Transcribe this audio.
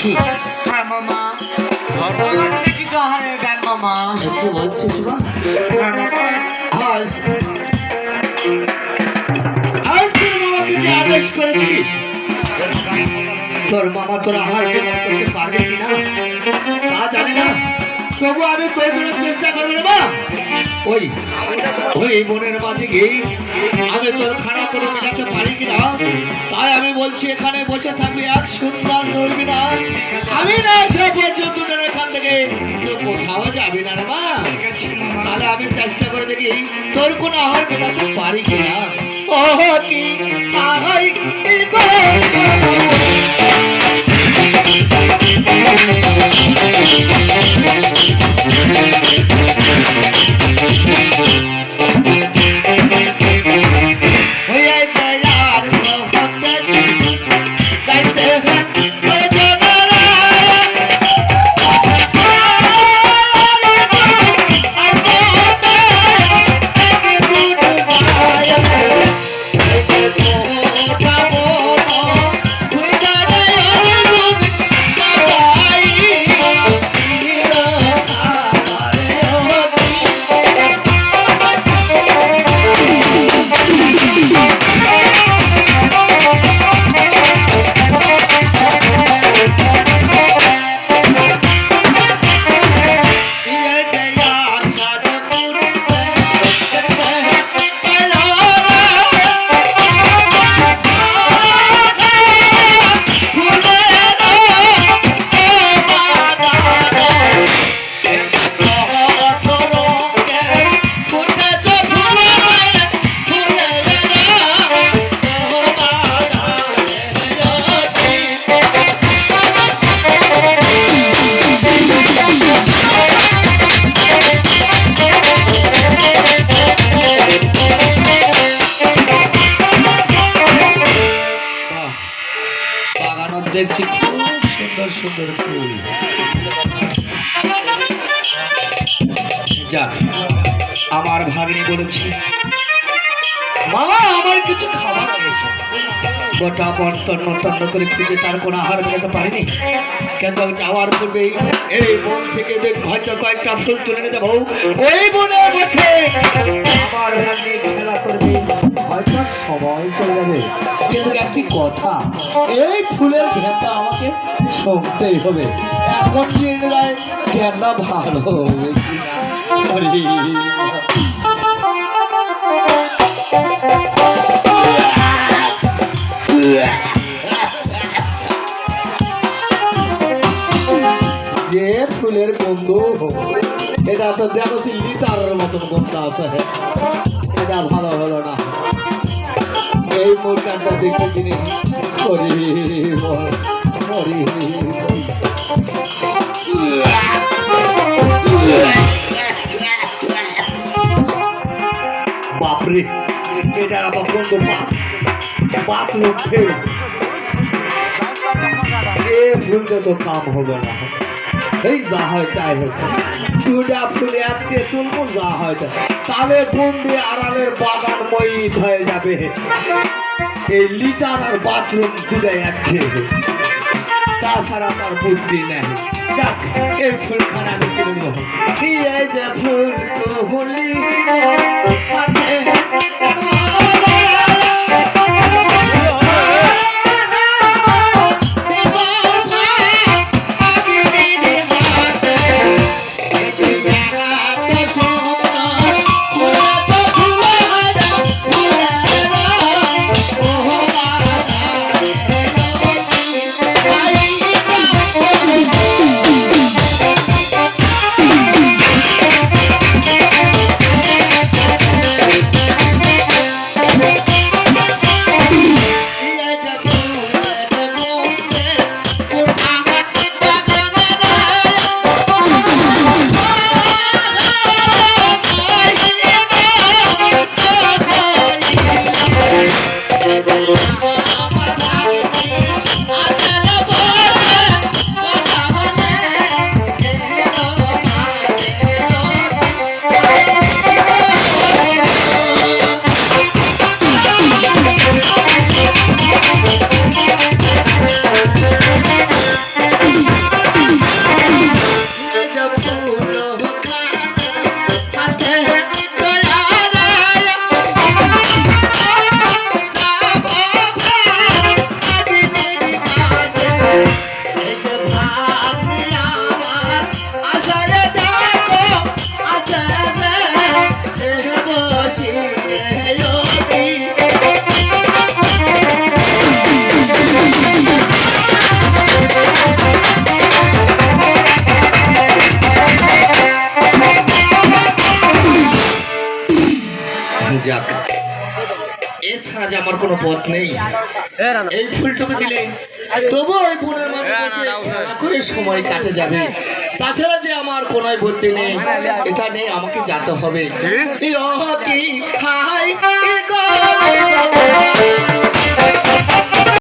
কি হ্যাঁ মামা আমাকে কিছু হারে দেন মামা। কি বলছিস মা? হ্যাঁ মামা আজ আজ তোর মামাকে যে আদেশ করেছিস, তোর মামা তোর আহার জোগাড় করতে পারবে কিনা তা জানি না, তবু আমি তোর জন্য চেষ্টা করবো রে মা। ওই ওই বনের মাঝে গিয়ে আমি তোর খানা করে মেলাতে পারি কিনা, তাই আমি বলছি এখানে বসে থাকবি, এক সুন্দর ধরবি না, আমি না সে পর্যন্ত যেন এখান থেকে তুই কোথাও যাবি না রে মা। ঠিক আছে মামা। তাহলে আমি চেষ্টা করে দেখি তোর কোনো আহার মেলাতে পারি কিনা। ও কি আহাই দেখছি খুব সুন্দর সুন্দর ফুল। যাক, আমার ভাগ্নি বলেছি মামা আমার কিছু খাবার এসে গোটা বন তন্ন তন্ন করে খুঁজে তার কোনো আহার মেলাতে পারিনি, কিন্তু যাওয়ার পূর্বেই এই বন থেকে যে হয়তো কয়েকটা ফুল তুলে নিয়ে যাবো, ওই বনে বসে আমার ভাগ্নি খেলা করবে, হয়তো সময় চলে যাবে, কিন্তু একটি কথা, এই ফুলের ঘেন্না আমাকে শুনতেই হবে, এখন জেনে যায় ঘেন্না ভালো হবে যে ফুলের বন্ধু, এটা তো দেখছি লিটারের মতন বন্ধু আছে, এটা ভালো হলো না, এই মুখটা দেখে তিনি বাপরে, এটা আমার বন্ধু বাথরুম এ ভুলতে তো কাম হবে না, এই যা হয় তাই হচ্ছে, চুলা ফুলে আজকে তুলবো যা হয় তাহলে কোন দিয়ে আড়ালের বাগান ময়িত হয়ে যাবে, এই লিটার আর বাথরুম দুটাই একঘে, তাছাড়া তার বুদ্ধি নেই। যাক, এই ফুলখানা আমি কিনে নেব, এই যে ফুল হলি যাক, এছাড়া যে আমার কোনো পথ নেই। এই ফুলটুকু দিলে তবু ওই বনের মাঝে বসে খেলা করে সময় কাটে যাবে। তাছাড়া যে আমার কোনো বুদ্ধি নেই, এটা নেই, আমাকে যেতে হবে। এই অতি হাই